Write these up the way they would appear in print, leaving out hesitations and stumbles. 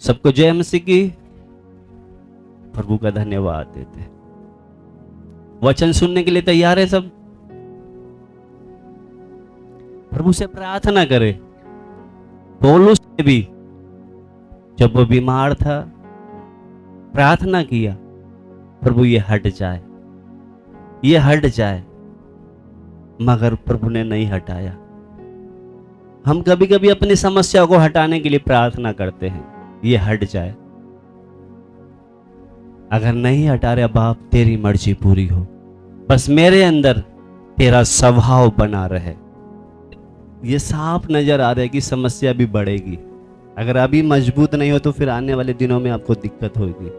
सबको जय मसीह की। प्रभु का धन्यवाद देते हैं। वचन सुनने के लिए तैयार है सब? प्रभु से प्रार्थना करें। पौलुस ने भी जब वो बीमार था प्रार्थना किया, प्रभु ये हट जाए, ये हट जाए, मगर प्रभु ने नहीं हटाया। हम कभी कभी अपनी समस्या को हटाने के लिए प्रार्थना करते हैं, ये हट जाए। अगर नहीं हटा रहे, बाप तेरी मर्जी पूरी हो, बस मेरे अंदर तेरा स्वभाव बना रहे। ये साफ नजर आ रहा है कि समस्या भी बढ़ेगी। अगर अभी मजबूत नहीं हो तो फिर आने वाले दिनों में आपको दिक्कत होगी।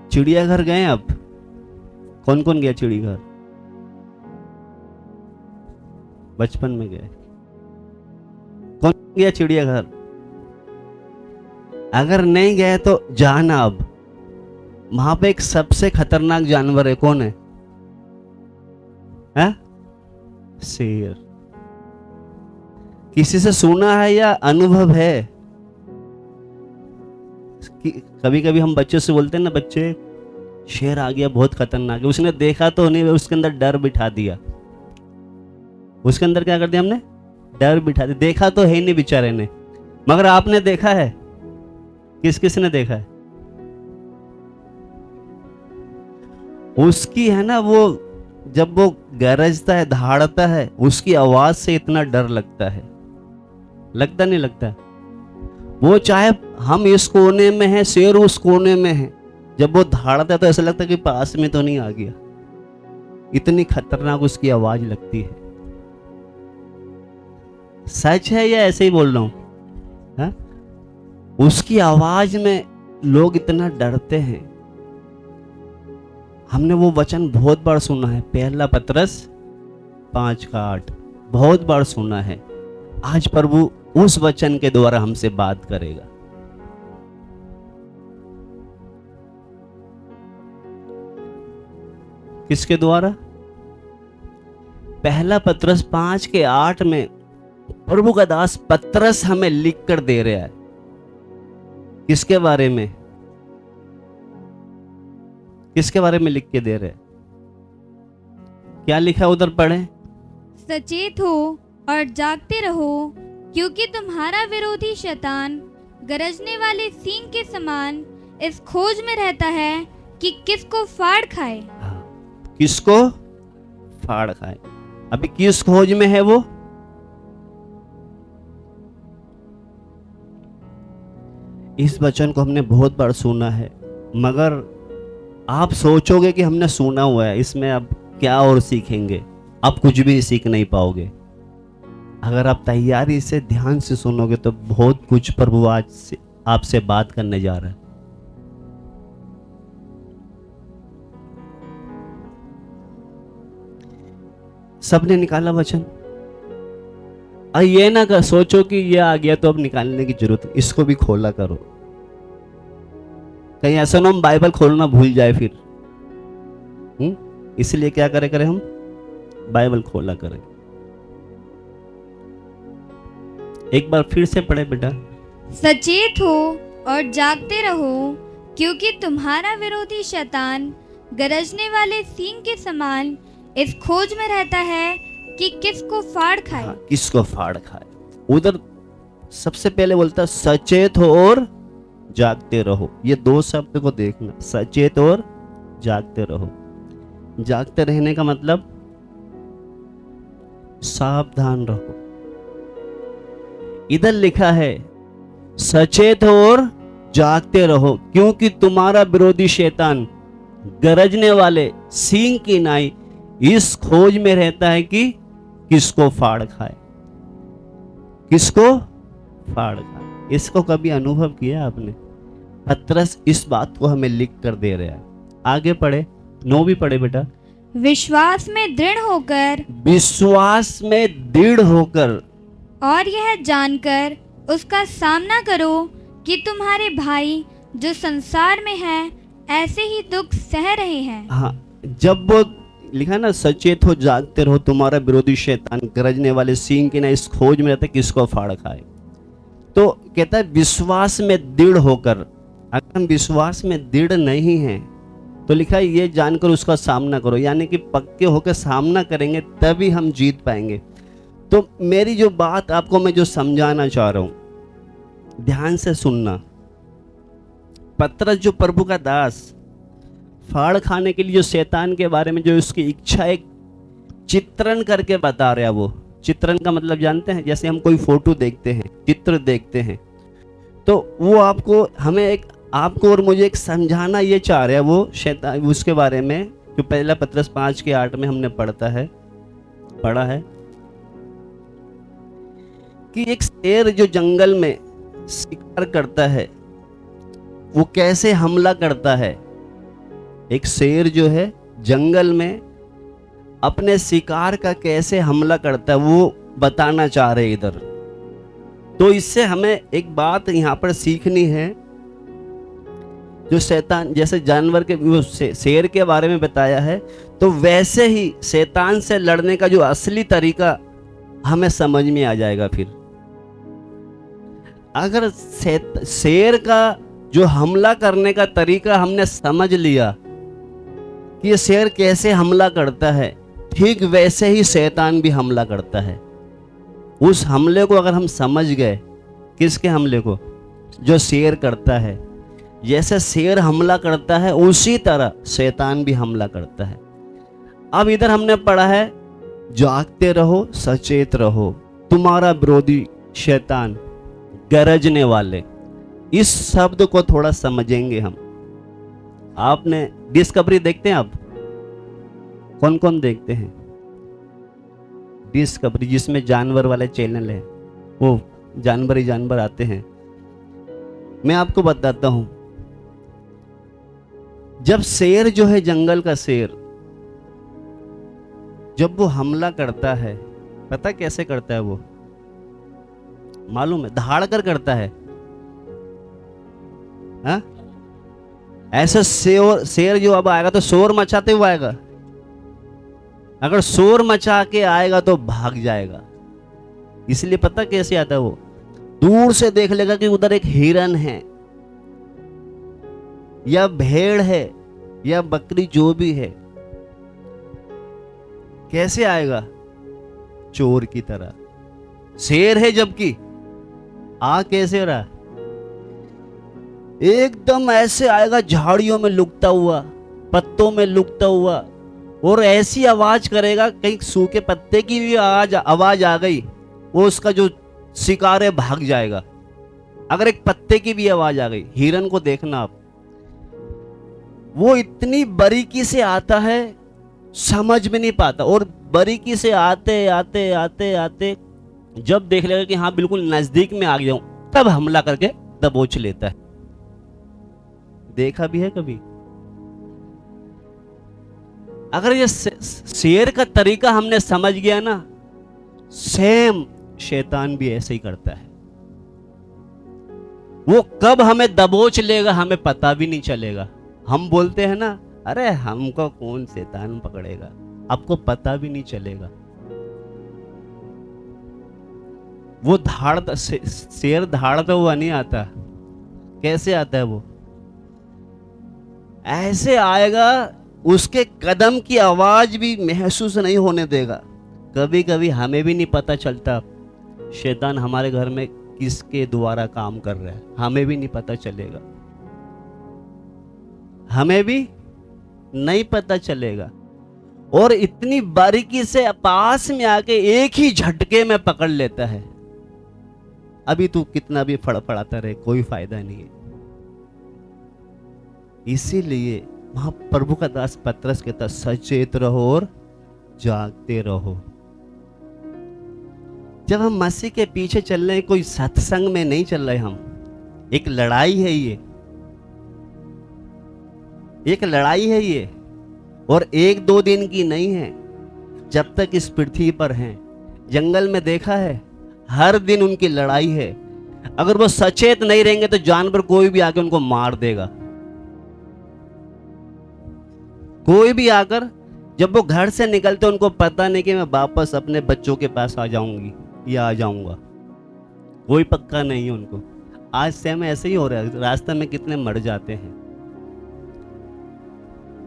चिड़ियाघर गए आप? कौन कौन गया चिड़ियाघर? बचपन में गए? कौन गया चिड़ियाघर? अगर नहीं गए तो जाना। अब वहां पे एक सबसे खतरनाक जानवर है, कौन है? शेर। किसी से सुना है या अनुभव है? कभी कभी हम बच्चों से बोलते हैं ना, बच्चे शेर आ गया बहुत खतरनाक है। उसने देखा तो नहीं, उसके अंदर डर बिठा दिया। उसके अंदर क्या कर दिया हमने? डर बिठा दिया। देखा तो है ही नहीं बेचारे ने, मगर आपने देखा है? किस किस ने देखा है? उसकी है ना, वो जब वो गरजता है, दहाड़ता है, उसकी आवाज से इतना डर लगता है। लगता नहीं लगता? वो चाहे हम इस कोने में हैं, शेर उस कोने में है, जब वो दहाड़ता है तो ऐसा लगता है कि पास में तो नहीं आ गया। इतनी खतरनाक उसकी आवाज लगती है। सच है या ऐसे ही बोल रहा हूं? उसकी आवाज में लोग इतना डरते हैं। हमने वो वचन बहुत बार सुना है, पहला पतरस 5:8 बहुत बार सुना है। आज प्रभु उस वचन के द्वारा हमसे बात करेगा। किसके द्वारा? पहला पतरस 5:8 में प्रभु का दास पतरस हमें लिख कर दे रहा है। किसके बारे में? किसके बारे में लिख के दे रहे हैं? क्या लिखा उधर पढ़े? सचेत हो और जागते रहो, क्योंकि तुम्हारा विरोधी शैतान गरजने वाले सींग के समान इस खोज में रहता है कि किसको फाड़ खाए। किसको फाड़ खाए? अभी किस खोज में है वो? इस वचन को हमने बहुत बार सुना है, मगर आप सोचोगे कि हमने सुना हुआ है, इसमें अब क्या और सीखेंगे? आप कुछ भी सीख नहीं पाओगे। अगर आप तैयारी से ध्यान से सुनोगे तो बहुत कुछ प्रभु आज से आपसे बात करने जा रहा है। सबने निकाला वचन? और ये ना कर सोचो कि ये आ गया तो अब निकालने की जरूरत, इसको भी खोला करो। कहीं ऐसा ना हम बाइबल खोलना भूल जाए फिर। इसलिए क्या करें हम? बाइबल खोला करें। एक बार फिर से पढ़े बेटा। सचेत हो और जागते रहो, क्योंकि तुम्हारा विरोधी शैतान गरजने वाले सींग के समान इस खोज में रहता है कि किसको फाड़ खाए। किसको फाड़ खाए? उधर सबसे पहले बोलता सचेत हो और जागते रहो। ये दो शब्द को देखना, सचेत और जागते रहो। जागते रहने का मतलब सावधान रहो। इधर लिखा है सचेत हो और जागते रहो, क्योंकि तुम्हारा विरोधी शैतान गरजने वाले सींग की नाई इस खोज में रहता है कि किसको फाड़ खाए। किसको फाड़ खाए? इसको कभी अनुभव किया आपने? पतरस इस बात को हमें लिख कर दे रहा है। आगे पढ़े, 9 भी पढ़े बेटा। विश्वास में दृढ़ होकर, विश्वास में दृढ़ होकर, और यह जानकर उसका सामना करो कि तुम्हारे भाई जो संसार में हैं ऐसे ही दुख सह रहे हैं। हाँ, जब वो लिखा है ना, सचेत हो जागते रहो, तुम्हारा विरोधी शैतान गरजने वाले सींग की ना इस खोज में रहता है किसको फाड़ खाए। तो कहता है विश्वास में दृढ़ होकर, अगर हम विश्वास में दृढ़ नहीं हैं तो लिखा है ये जानकर उसका सामना करो, यानी कि पक्के होकर सामना करेंगे तभी हम जीत पाएंगे। तो मेरी जो बात आपको मैं जो समझाना चाह रहा हूं, ध्यान से सुनना। पतरस जो प्रभु का दास, फाड़ खाने के लिए जो शैतान के बारे में जो उसकी इच्छा एक चित्रण करके बता रहा है, वो चित्रण का मतलब जानते हैं, जैसे हम कोई फोटो देखते हैं, चित्र देखते हैं, तो वो आपको हमें एक आपको और मुझे एक समझाना ये चाह रहा है वो शैतान, उसके बारे में जो पहला पतरस 5:8 में हमने पढ़ा है कि एक शेर जो जंगल में शिकार करता है वो कैसे हमला करता है। एक शेर जो है जंगल में अपने शिकार का कैसे हमला करता है वो बताना चाह रहे इधर। तो इससे हमें एक बात यहाँ पर सीखनी है, जो शैतान जैसे जानवर के वो शेर के बारे में बताया है, तो वैसे ही शैतान से लड़ने का जो असली तरीका हमें समझ में आ जाएगा। फिर अगर शेर का जो हमला करने का तरीका हमने समझ लिया कि ये शेर कैसे हमला करता है, ठीक वैसे ही शैतान भी हमला करता है। उस हमले को अगर हम समझ गए, किसके हमले को, जो शेर करता है, जैसे शेर हमला करता है उसी तरह शैतान भी हमला करता है। अब इधर हमने पढ़ा है जागते रहो, सचेत रहो, तुम्हारा विरोधी शैतान गरजने वाले। इस शब्द को थोड़ा समझेंगे हम। आपने डिस्कवरी देखते हैं आप, कौन कौन देखते हैं डिस्कवरी, जिसमें जानवर वाले चैनल है, वो जानवर ही जानवर आते हैं। मैं आपको बताता हूं, जब शेर जो है जंगल का शेर, जब वो हमला करता है, पता कैसे करता है वो, मालूम है? दहाड़ कर करता है। हा? ऐसे शेर जो अब आएगा तो शोर मचाते हुए आएगा। अगर शोर मचा के आएगा तो भाग जाएगा। इसलिए पता कैसे आता है वो, दूर से देख लेगा कि उधर एक हिरन है या भेड़ है या बकरी, जो भी है, कैसे आएगा, चोर की तरह। शेर है जबकि आ कैसे रहा, एकदम ऐसे आएगा, झाड़ियों में लुकता हुआ, पत्तों में लुकता हुआ, और ऐसी आवाज करेगा कहीं सूखे पत्ते की भी आवाज आ गई, वो उसका जो शिकार है भाग जाएगा। अगर एक पत्ते की भी आवाज आ गई, हिरन को देखना आप, वो इतनी बारीकी से आता है समझ में नहीं पाता, और बारीकी से आते आते आते आते जब देख लेगा कि हाँ बिल्कुल नजदीक में आ गया हूं, तब हमला करके दबोच लेता है। देखा भी है कभी? अगर ये शेर का तरीका हमने समझ गया ना, सेम शैतान भी ऐसे ही करता है। वो कब हमें दबोच लेगा हमें पता भी नहीं चलेगा। हम बोलते हैं ना, अरे हमको कौन शैतान पकड़ेगा, आपको पता भी नहीं चलेगा। वो शेर धाड़ता हुआ नहीं आता। कैसे आता है वो? ऐसे आएगा, उसके कदम की आवाज भी महसूस नहीं होने देगा। कभी कभी हमें भी नहीं पता चलता शैतान हमारे घर में किसके द्वारा काम कर रहा है, हमें भी नहीं पता चलेगा, हमें भी नहीं पता चलेगा। और इतनी बारीकी से पास में आके एक ही झटके में पकड़ लेता है। अभी तू कितना भी फड़फड़ाता रहे, कोई फायदा नहीं है। इसीलिए वहां प्रभु का दास पतरस कहता, सचेत रहो और जागते रहो। जब हम मसीह के पीछे चल रहे हैं, कोई सत्संग में नहीं चल रहे हम, एक लड़ाई है ये, एक लड़ाई है ये, और 1-2 दिन की नहीं है। जब तक इस पृथ्वी पर हैं, जंगल में देखा है, हर दिन उनकी लड़ाई है। अगर वो सचेत नहीं रहेंगे तो जानवर कोई भी आके उनको मार देगा। कोई भी आकर जब वो घर से निकलते उनको पता नहीं कि मैं वापस अपने बच्चों के पास आ जाऊंगी या आ जाऊंगा, कोई पक्का नहीं है उनको। आज सेम ऐसे ही हो रहा है, रास्ते में कितने मर जाते हैं,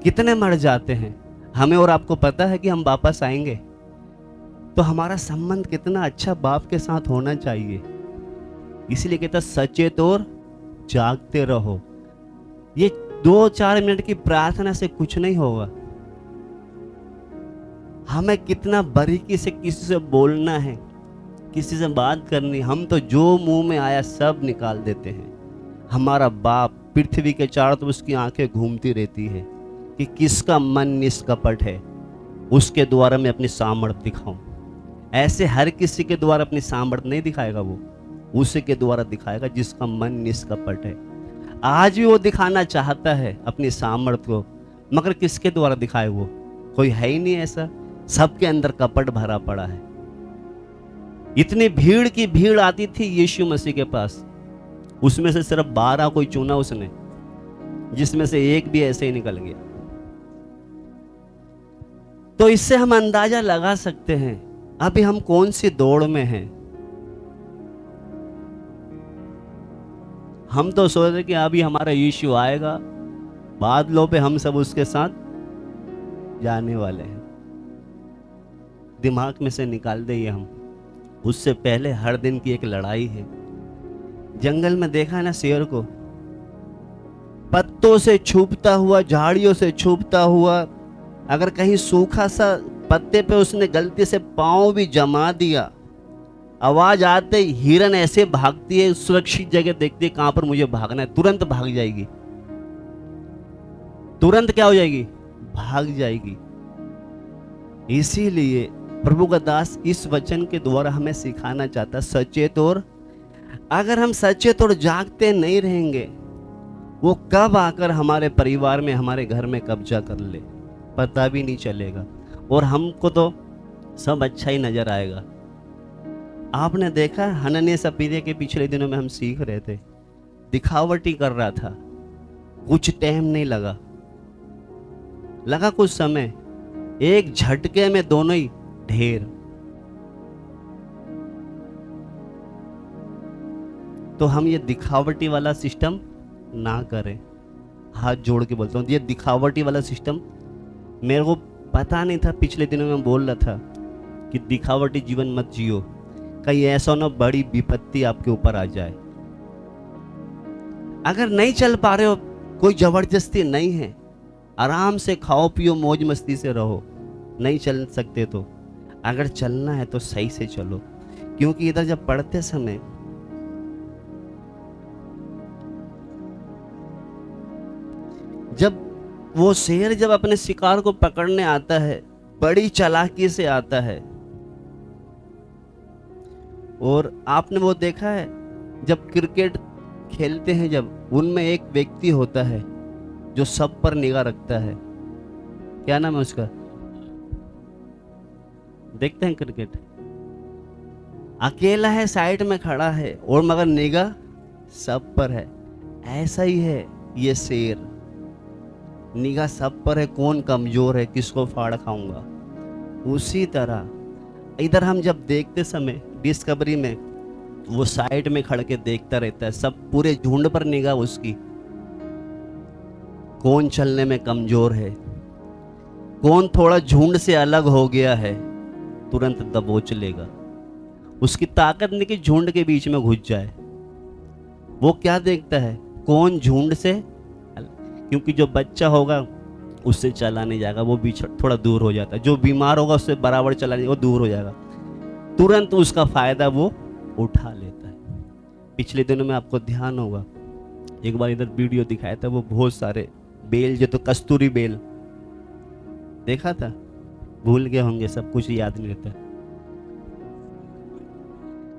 कितने मर जाते हैं। हमें और आपको पता है कि हम वापस आएंगे, तो हमारा संबंध कितना अच्छा बाप के साथ होना चाहिए। इसलिए कहता सचेत और जागते रहो। ये 2-4 मिनट की प्रार्थना से कुछ नहीं होगा। हमें कितना बारीकी से किसी से बोलना है, किसी से बात करनी, हम तो जो मुंह में आया सब निकाल देते हैं। हमारा बाप पृथ्वी के चारों तरफ उसकी आंखें घूमती रहती है कि किसका मन निष्कपट है, उसके द्वारा मैं अपनी सामर्थ्य दिखाऊं। ऐसे हर किसी के द्वारा अपनी सामर्थ्य नहीं दिखाएगा, वो उसी के द्वारा दिखाएगा जिसका मन निष्कपट है। आज भी वो दिखाना चाहता है अपनी सामर्थ्य को, मगर किसके द्वारा दिखाए? वो कोई है ही नहीं ऐसा, सबके अंदर कपट भरा पड़ा है। इतनी भीड़ की भीड़ आती थी यीशु मसीह के पास, उसमें से सिर्फ 12 कोई चुना उसने, जिसमें से एक भी ऐसे ही निकल गया। तो इससे हम अंदाजा लगा सकते हैं अभी हम कौन सी दौड़ में हैं। हम तो सोच रहे कि अभी हमारा यीशु आएगा, बादलों पे हम सब उसके साथ जाने वाले हैं। दिमाग में से निकाल दे ये हम। उससे पहले हर दिन की एक लड़ाई है। जंगल में देखा है ना शेर को, पत्तों से छुपता हुआ, झाड़ियों से छुपता हुआ, अगर कहीं सूखा सा पत्ते पे उसने गलती से पांव भी जमा दिया, आवाज आते ही हिरन ऐसे भागती है, सुरक्षित जगह देखती है कहां पर मुझे भागना है, तुरंत भाग जाएगी। तुरंत क्या हो जाएगी? भाग जाएगी। इसीलिए प्रभु का दास इस वचन के द्वारा हमें सिखाना चाहता, सचेत और, अगर हम सचेत और जागते नहीं रहेंगे, वो कब आकर हमारे परिवार में, हमारे घर में कब्जा कर ले पता भी नहीं चलेगा, और हमको तो सब अच्छा ही नजर आएगा। आपने देखा हनन्याह सप्पीरा के पिछले दिनों में हम सीख रहे थे, दिखावटी कर रहा था, कुछ टाइम नहीं लगा कुछ समय, एक झटके में दोनों ही ढेर। तो हम ये दिखावटी वाला सिस्टम ना करें। हाथ जोड़ के बोलता हूँ, ये दिखावटी वाला सिस्टम, मेरे को पता नहीं था, पिछले दिनों में बोल रहा था कि दिखावटी जीवन मत जियो, कहीं ऐसा ना बड़ी विपत्ति आपके ऊपर आ जाए। अगर नहीं चल पा रहे हो, कोई जबरदस्ती नहीं है, आराम से खाओ पियो मौज मस्ती से रहो। नहीं चल सकते तो अगर चलना है तो सही से चलो, क्योंकि इधर जब पढ़ते समय जब वो शेर जब अपने शिकार को पकड़ने आता है, बड़ी चालाकी से आता है। और आपने वो देखा है जब क्रिकेट खेलते हैं, जब उनमें एक व्यक्ति होता है जो सब पर निगाह रखता है, क्या नाम है उसका? देखते हैं क्रिकेट, अकेला है, साइड में खड़ा है, और मगर निगाह सब पर है। ऐसा ही है ये शेर, निगाह सब पर है, कौन कमजोर है, किसको फाड़ खाऊंगा। उसी तरह इधर हम जब देखते समय डिस्कवरी में, वो साइड में खड़ के देखता रहता है, सब पूरे झुंड पर निगाह उसकी, कौन चलने में कमजोर है, कौन थोड़ा झुंड से अलग हो गया है, तुरंत दबोच लेगा। उसकी ताकत नहीं कि झुंड के बीच में घुस जाए। वो क्या देखता है? कौन झुंड से, क्योंकि जो बच्चा होगा उससे चला नहीं जाएगा, वो बीच थोड़ा दूर हो जाता है, जो बीमार होगा उससे बराबर चला नहीं, वो दूर हो जाएगा, तुरंत उसका फायदा वो उठा लेता है। पिछले दिनों में आपको ध्यान होगा, एक बार इधर वीडियो दिखाया था, वो बहुत सारे बेल, जो तो कस्तूरी बेल देखा था, भूल गए होंगे, सब कुछ याद नहीं रहता।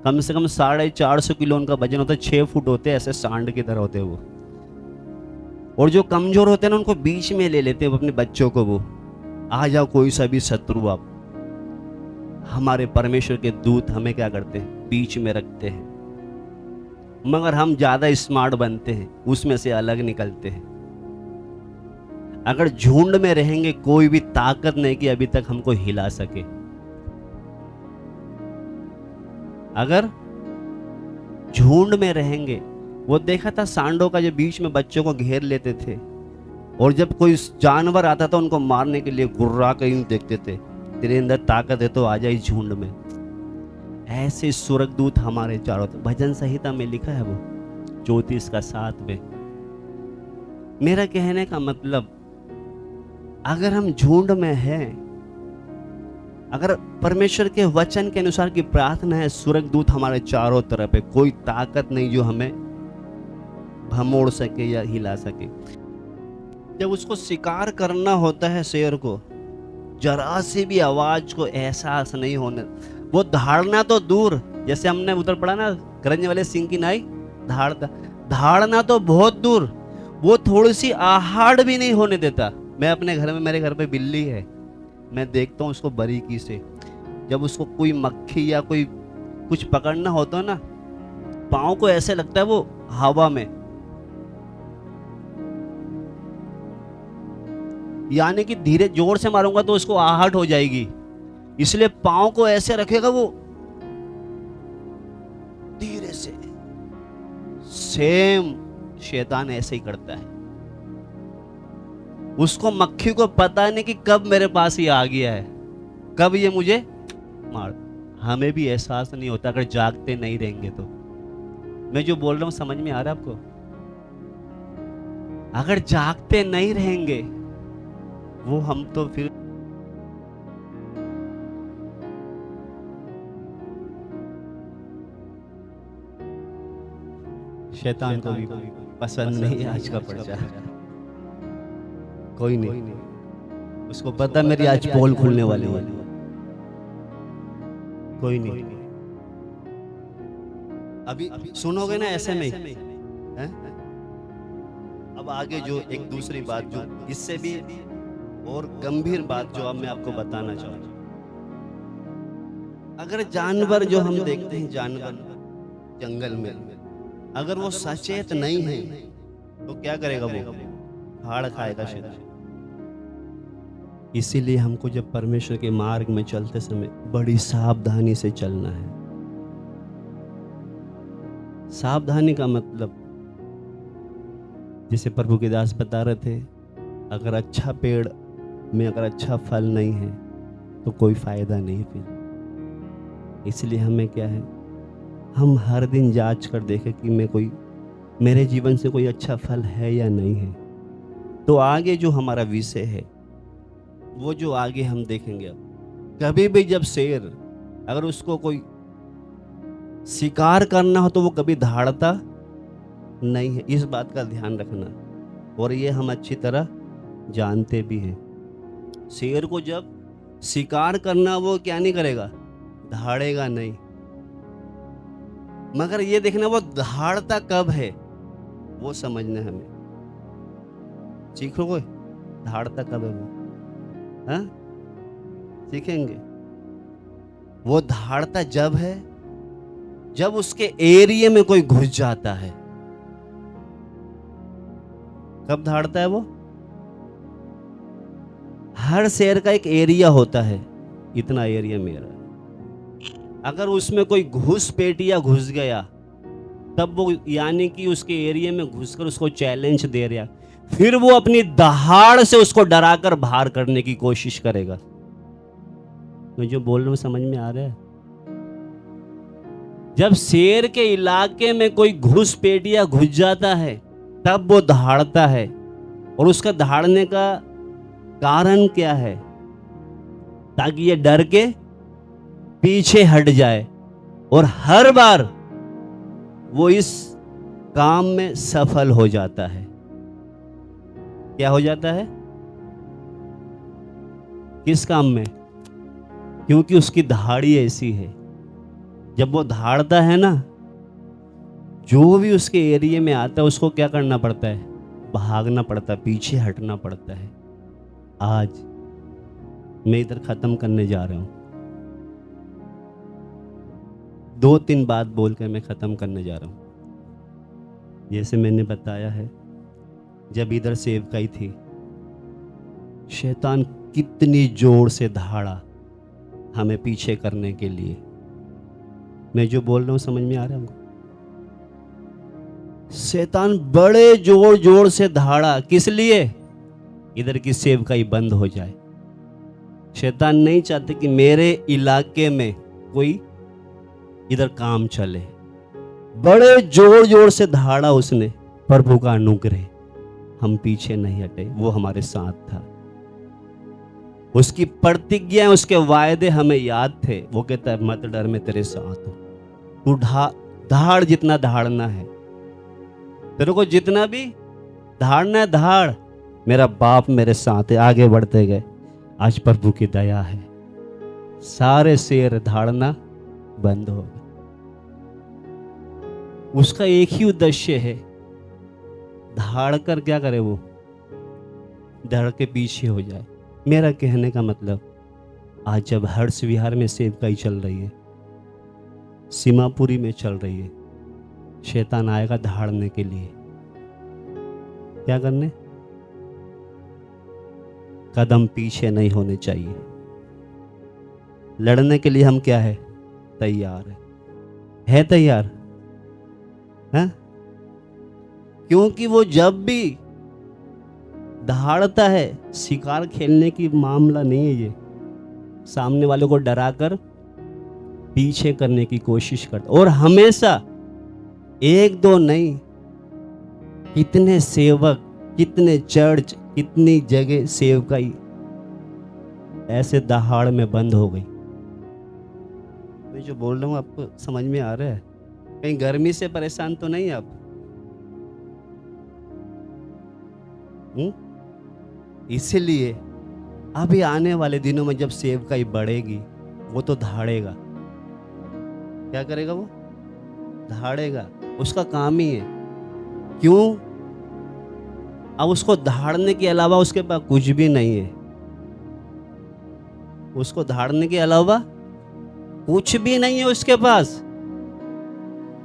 कम से कम 450 किलो उनका वजन होता है, 6 फुट होते हैं, ऐसे सांड की तरह होते हैं वो। और जो कमजोर होते हैं ना, उनको बीच में ले लेते हैं अपने बच्चों को, वो आ जाओ कोई सा भी शत्रु आप। हमारे परमेश्वर के दूत हमें क्या करते हैं? बीच में रखते हैं, मगर हम ज्यादा स्मार्ट बनते हैं, उसमें से अलग निकलते हैं। अगर झुंड में रहेंगे कोई भी ताकत नहीं कि अभी तक हमको हिला सके। अगर झुंड में रहेंगे, वो देखा था सांडों का जो बीच में बच्चों को घेर लेते थे, और जब कोई जानवर आता था उनको मारने के लिए गुर्रा कर यूं देखते थे, तेरे अंदर ताकत है तो आ जाए झुंड में। ऐसे स्वर्गदूत हमारे चारों तरफ, भजन संहिता में लिखा है वो 34 का 7 में। मेरा कहने का मतलब, अगर हम झुंड में हैं, अगर परमेश्वर के वचन के अनुसार की प्रार्थना है, स्वर्गदूत हमारे चारों तरफ है, कोई ताकत नहीं जो हमें भमोड़ सके या हिला सके। जब उसको शिकार करना होता है शेर को, जरा सी भी आवाज को एहसास नहीं होने, वो धाड़ना तो दूर, जैसे हमने उधर पढ़ा ना गरजने वाले सिंह की नाई धाड़ना तो बहुत दूर, वो थोड़ी सी आहट भी नहीं होने देता। मैं अपने घर में, मेरे घर पे बिल्ली है, मैं देखता हूँ उसको बारीकी से, जब उसको कोई मक्खी या कोई कुछ पकड़ना होता है ना, पाँव को ऐसे लगता है वो हवा में, यानी कि धीरे जोर से मारूंगा तो उसको आहट हो जाएगी, इसलिए पाँव को ऐसे रखेगा वो धीरे से। सेम शैतान ऐसे ही करता है, उसको मक्खी को पता नहीं कि कब मेरे पास ये आ गया है, कब ये मुझे मार। हमें भी एहसास नहीं होता अगर जागते नहीं रहेंगे तो। मैं जो बोल रहा हूं समझ में आ रहा है आपको? अगर जागते नहीं रहेंगे वो हम तो फिर शैतान को भी पसंद नहीं आज का पर्चा। कोई नहीं, उसको पता मेरी आज पोल खुलने वाली है। कोई नहीं, अभी सुनोगे ना ऐसे में है? अब आगे जो एक दूसरी बात, जो इससे भी और गंभीर बात जो अब मैं आपको बताना चाहूंगा, अगर जानवर जो हम देखते हैं, जानवर जंगल में, अगर वो सचेत नहीं है तो क्या करेगा? वो हाड़ खाएगा शैतान। इसीलिए हमको जब परमेश्वर के मार्ग में चलते समय बड़ी सावधानी से चलना है। सावधानी का मतलब, जिसे प्रभु के दास बता रहे थे, अगर अच्छा पेड़ में अगर अच्छा फल नहीं है तो कोई फायदा नहीं फिर। इसलिए हमें क्या है, हम हर दिन जांच कर देखें कि मेरे जीवन से कोई अच्छा फल है या नहीं है। तो आगे जो हमारा विषय है वो जो आगे हम देखेंगे। अब कभी भी जब शेर, अगर उसको कोई शिकार करना हो तो वो कभी धाड़ता नहीं है, इस बात का ध्यान रखना। और ये हम अच्छी तरह जानते भी हैं, शेर को जब शिकार करना वो क्या नहीं करेगा, धाड़ेगा नहीं। मगर ये देखना वो धाड़ता कब है वो समझना हमें। सीखोगे धाड़ता कब है वो? हाँ, सीखेंगे। वो धाड़ता जब है जब उसके एरिया में कोई घुस जाता है। कब धाड़ता है वो? हर शेर का एक एरिया होता है, इतना एरिया मेरा। अगर उसमें कोई घुसपैठिया घुस गया तब वो यानी कि उसके एरिया में घुसकर उसको चैलेंज दे रहा, फिर वो अपनी दहाड़ से उसको डराकर बाहर करने की कोशिश करेगा। मैं जो बोल रहा हूं समझ में आ रहा है? जब शेर के इलाके में कोई घुसपैठिया घुस जाता है तब वो दहाड़ता है। और उसका दहाड़ने का कारण क्या है? ताकि ये डर के पीछे हट जाए। और हर बार वो इस काम में सफल हो जाता है। क्या हो जाता है? किस काम में? क्योंकि उसकी दहाड़ी ऐसी है, जब वो दहाड़ता है ना, जो भी उसके एरिया में आता है उसको क्या करना पड़ता है? भागना पड़ता है, पीछे हटना पड़ता है। आज मैं इधर खत्म करने जा रहा हूं, 2-3 बात बोलकर मैं खत्म करने जा रहा हूं। जैसे मैंने बताया है, जब इधर सेवकाई थी शैतान कितनी जोर से दहाड़ा हमें पीछे करने के लिए। मैं जो बोल रहा हूं समझ में आ रहा है हमको? शैतान बड़े जोर जोर से दहाड़ा, किस लिए? इधर की सेवकाई बंद हो जाए। शैतान नहीं चाहते कि मेरे इलाके में कोई इधर काम चले। बड़े जोर जोर से दहाड़ा उसने। प्रभु का अनुग्रह, हम पीछे नहीं हटे, वो हमारे साथ था। उसकी प्रतिज्ञा, उसके वायदे हमें याद थे। वो कहता है मत डर, मैं तेरे साथ हूं। तू दहाड़ जितना दहाड़ना है, तेरे को जितना भी दहाड़ना है दहाड़, मेरा बाप मेरे साथ है। आगे बढ़ते गए। आज प्रभु की दया है, सारे शेर दहाड़ना बंद हो गए। उसका एक ही उद्देश्य है, दहाड़ कर क्या करे? वो धड़ के पीछे हो जाए। मेरा कहने का मतलब, आज जब हर्ष विहार में सेवकाई चल रही है, सीमापुरी में चल रही है, शैतान आएगा दहाड़ने के लिए। क्या करने? कदम पीछे नहीं होने चाहिए। लड़ने के लिए हम क्या है? तैयार है तैयार है? क्योंकि वो जब भी दहाड़ता है, शिकार खेलने की मामला नहीं है ये, सामने वाले को डराकर पीछे करने की कोशिश करता। और हमेशा एक दो नहीं, कितने सेवक, कितने चर्च, कितनी जगह सेवकाई ऐसे दहाड़ में बंद हो गई। मैं जो बोल रहा हूं आपको समझ में आ रहा है? कहीं गर्मी से परेशान तो नहीं आप? इसीलिए अभी आने वाले दिनों में जब सेवकाई बढ़ेगी, वो तो दहाड़ेगा। क्या करेगा वो? दहाड़ेगा। उसका काम ही है। क्यों? अब उसको दहाड़ने के अलावा उसके पास कुछ भी नहीं है। उसको दहाड़ने के अलावा कुछ भी नहीं है उसके पास,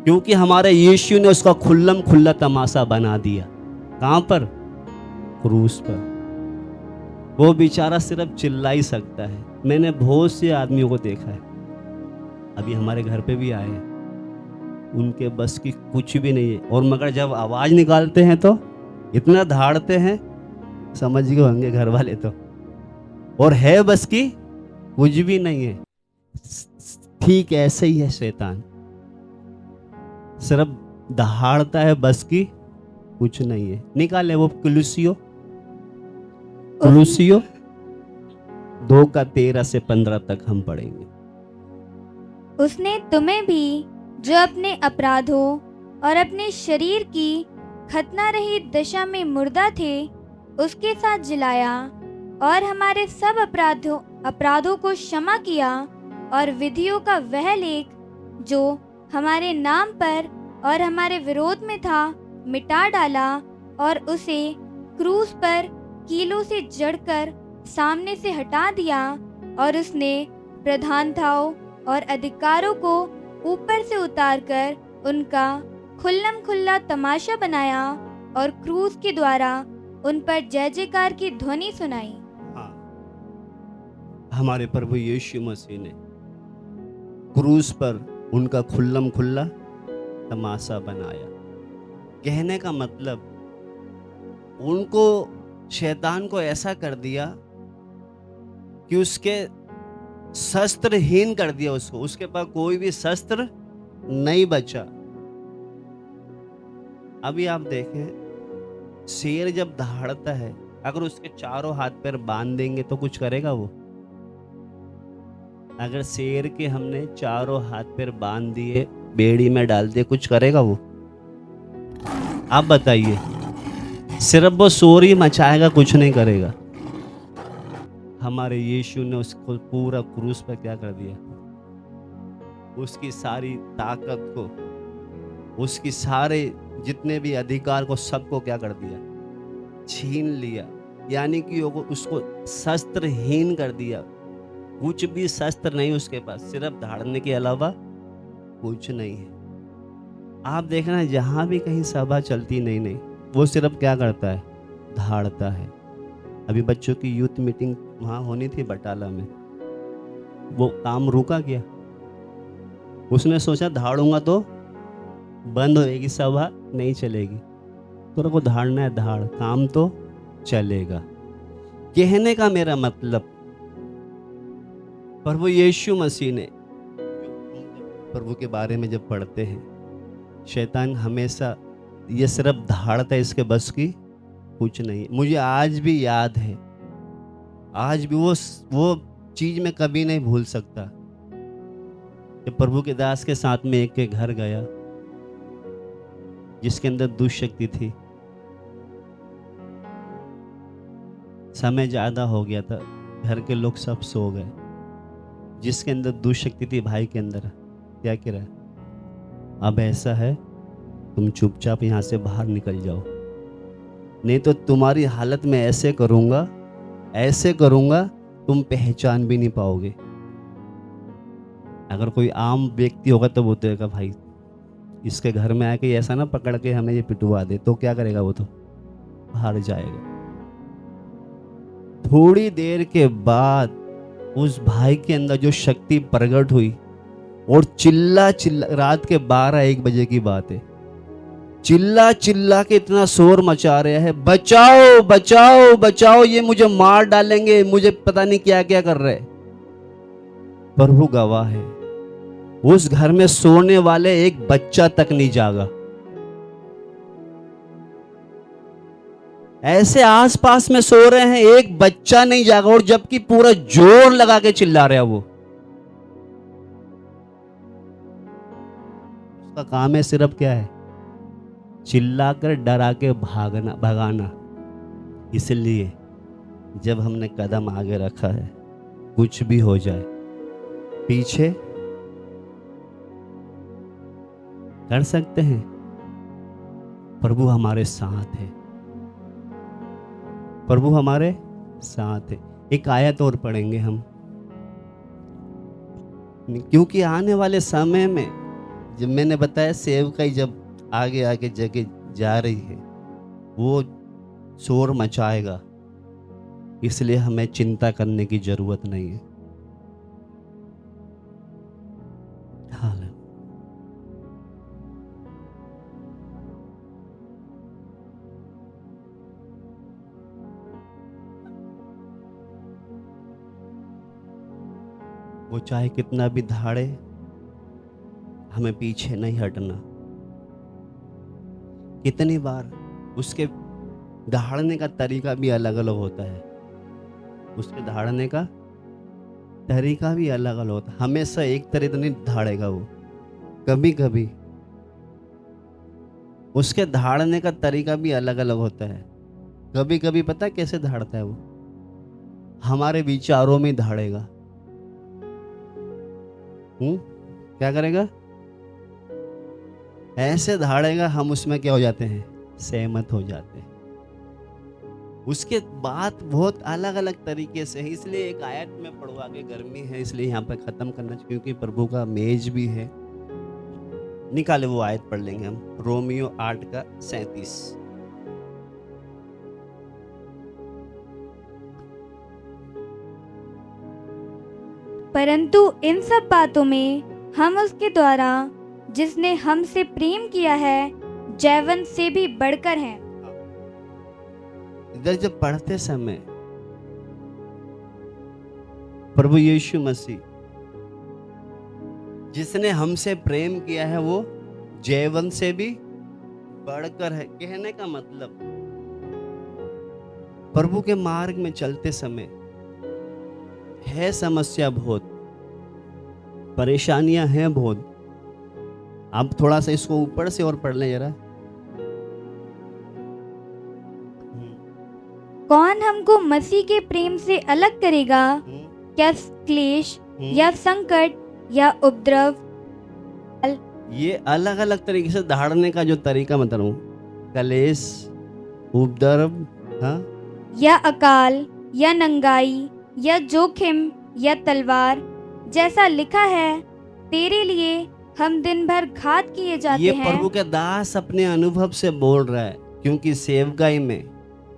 क्योंकि हमारे यीशु ने उसका खुल्लम खुल्ला तमाशा बना दिया। कहां पर? क्रूस पर। वो बेचारा सिर्फ चिल्ला ही सकता है। मैंने बहुत से आदमियों को देखा है, अभी हमारे घर पे भी आए हैं, उनके बस की कुछ भी नहीं है। और मगर जब आवाज निकालते हैं तो इतना दहाड़ते हैं, समझ गए होंगे घर वाले तो। और है बस की कुछ भी नहीं है। ठीक ऐसे ही है शैतान, सिर्फ दहाड़ता है, बस की कुछ नहीं है। निकाले वो कुलुसियो 2:13 से 15 तक हम पढ़ेंगे। उसने तुम्हें भी, जो अपने अपराधों और अपने शरीर की खतना रहित दशा में मुर्दा थे, उसके साथ जिलाया और हमारे सब अपराधों को क्षमा किया, और विधियों का वह लेख जो हमारे नाम पर और हमारे विरोध में था मिटा डाला, और उसे क्रूस पर कीलों से जड़कर सामने से हटा दिया। और उसने प्रधानताओं और अधिकारों को ऊपर से उतारकर उनका खुल्लम खुल्ला तमाशा बनाया, और क्रूस के द्वारा उन पर जय जयकार की ध्वनि सुनाई। हाँ, हमारे प्रभु यीशु मसीह ने क्रूस पर उनका खुल्लम खुल्ला तमाशा बनाया। कहने का मतलब, उनको, शैतान को ऐसा कर दिया कि उसके शस्त्रहीन कर दिया उसको। उसके पास कोई भी शस्त्र नहीं बचा। अभी आप देखें, शेर जब दहाड़ता है, अगर उसके चारों हाथ पैर बांध देंगे तो कुछ करेगा वो? अगर शेर के हमने चारों हाथ पैर बांध दिए, बेड़ी में डाल दिए, कुछ करेगा वो? आप बताइए। सिर्फ वो शोर ही मचाएगा, कुछ नहीं करेगा। हमारे यीशु ने उसको पूरा क्रूस पर क्या कर दिया? उसकी सारी ताकत को, उसकी सारे जितने भी अधिकार को, सबको क्या कर दिया? छीन लिया। यानी कि उसको शस्त्रहीन कर दिया। कुछ भी शस्त्र नहीं उसके पास, सिर्फ दहाड़ने के अलावा कुछ नहीं है। आप देखना, जहां भी कहीं सभा चलती, नहीं, वो सिर्फ क्या करता है? दहाड़ता है। अभी बच्चों की यूथ मीटिंग वहाँ होनी थी बटाला में, वो काम रुका गया। उसने सोचा धाड़ूंगा तो बंद होएगी सभा, नहीं चलेगी। तो को धाड़ना है, धाड़, काम तो चलेगा। कहने का मेरा मतलब, प्रभु यीशु मसीह ने, प्रभु के बारे में जब पढ़ते हैं, शैतान हमेशा ये सिर्फ धाड़ता है, इसके बस की कुछ नहीं। मुझे आज भी याद है, आज भी वो चीज मैं कभी नहीं भूल सकता। जब प्रभु के दास के साथ में एक के घर गया जिसके अंदर दुष्शक्ति थी, समय ज्यादा हो गया था, घर के लोग सब सो गए। जिसके अंदर दुष्शक्ति थी भाई के अंदर, क्या कह रहा है, अब ऐसा है तुम चुपचाप यहां से बाहर निकल जाओ, नहीं तो तुम्हारी हालत में ऐसे करूंगा तुम पहचान भी नहीं पाओगे। अगर कोई आम व्यक्ति होगा तो वो तो भाई इसके घर में आके ऐसा ना पकड़ के हमें ये पिटवा दे, तो क्या करेगा, वो तो बाहर जाएगा। थोड़ी देर के बाद उस भाई के अंदर जो शक्ति प्रकट हुई और चिल्ला रात के 12-1 बजे की बात है, चिल्ला के इतना शोर मचा रहा है, बचाओ बचाओ बचाओ, ये मुझे मार डालेंगे, मुझे पता नहीं क्या क्या कर रहे। प्रभु गवाह है, उस घर में सोने वाले एक बच्चा तक नहीं जागा। ऐसे आसपास में सो रहे हैं, एक बच्चा नहीं जागा, और जबकि पूरा जोर लगा के चिल्ला रहा है। वो उसका काम है सिर्फ क्या है, चिल्लाकर डरा के भगाना। इसलिए जब हमने कदम आगे रखा है, कुछ भी हो जाए, पीछे कर सकते हैं। प्रभु हमारे साथ है, प्रभु हमारे साथ है। एक आयत और पढ़ेंगे हम, क्योंकि आने वाले समय में, जब मैंने बताया सेवकाई जब आगे आगे जगह जा रही है, वो शोर मचाएगा, इसलिए हमें चिंता करने की जरूरत नहीं है। वो चाहे कितना भी धाड़े, हमें पीछे नहीं हटना। कितनी बार उसके दहाड़ने का तरीका भी अलग अलग होता है, उसके दहाड़ने का तरीका भी अलग अलग होता है। हमेशा एक तरह तो नहीं धाड़ेगा वो, कभी कभी उसके धाड़ने का तरीका भी अलग अलग होता है। कभी कभी पता कैसे धाड़ता है वो, हमारे विचारों में धाड़ेगा। क्या करेगा, ऐसे धाड़ेगा, हम उसमें क्या हो जाते हैं, सहमत हो जाते हैं। उसके बात बहुत अलग अलग तरीके से है। इसलिए एक आयत में पढ़वा के, गर्मी है इसलिए यहाँ पर खत्म करना चाहिए, क्योंकि प्रभु का मेज भी है। निकाले वो आयत पढ़ लेंगे हम, रोमियो 8:37। परंतु इन सब बातों में हम उसके द्वारा जिसने हमसे प्रेम किया है जैवन से भी बढ़कर हैं। इधर जब पढ़ते समय प्रभु यीशु मसीह जिसने हमसे प्रेम किया है वो जैवन से भी बढ़कर है। कहने का मतलब, प्रभु के मार्ग में चलते समय है समस्या, बहुत परेशानियां हैं बहुत। आप थोड़ा सा इसको ऊपर से और पढ़ लें जरा। कौन हमको मसीह के प्रेम से अलग करेगा? क्या क्लेश या संकट या उपद्रव? ये अलग अलग तरीके से दहाड़ने का जो तरीका बता रहा हूँ, कलेश, उपद्रव, हाँ, या अकाल या नंगाई या जोखिम या तलवार, जैसा लिखा है, तेरे लिए हम दिन भर घात किए जाते ये हैं। प्रभु के दास अपने अनुभव से बोल रहा है, क्योंकि सेवकाई में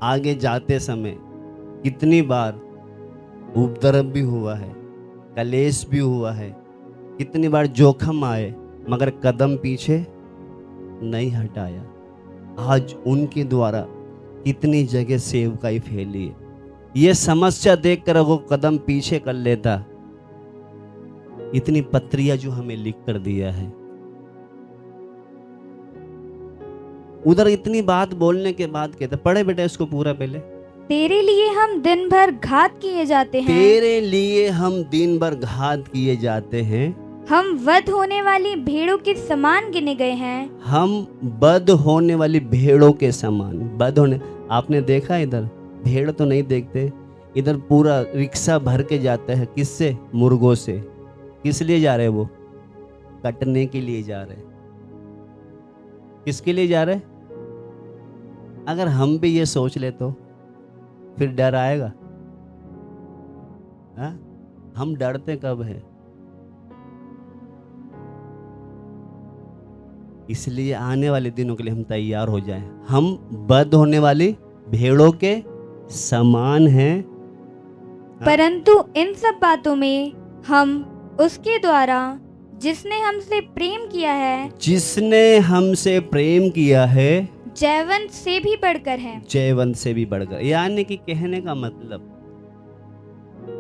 आगे जाते समय कितनी बार उपद्रव भी हुआ है, कलेश भी हुआ है, कितनी बार जोखम आए, मगर कदम पीछे नहीं हटाया। आज उनके द्वारा कितनी जगह सेवकाई फैली है। ये समस्या देखकर वो कदम पीछे कर लेता, इतनी पत्रियां जो हमें लिख कर दिया है। उधर इतनी बात बोलने के बाद कहते, पढ़े बेटा इसको पूरा पहले। तेरे लिए हम दिन भर घात किए जाते हैं, तेरे लिए हम दिन भर घात किए जाते हैं, हम वध होने वाली भेड़ों के समान गिने गए हैं। हम बद होने वाली भेड़ों के समान। बद होने, आपने देखा इधर भेड़ तो नहीं देखते, इधर पूरा रिक्शा भर के जाता है। किससे? मुर्गों से। किस लिए जा रहे? वो कटने के लिए जा रहे। किसके लिए जा रहे? अगर हम भी ये सोच ले तो फिर डर आएगा? हाँ? हम डरते कब है? इसलिए आने वाले दिनों के लिए हम तैयार हो जाएं। हम बद होने वाली भेड़ों के समान हैं, परंतु इन सब बातों में हम उसके द्वारा जिसने हमसे प्रेम किया है, जिसने हमसे प्रेम किया है, जयवंत से भी बढ़कर है। जयवंत से भी बढ़कर। यानी कि कहने का मतलब,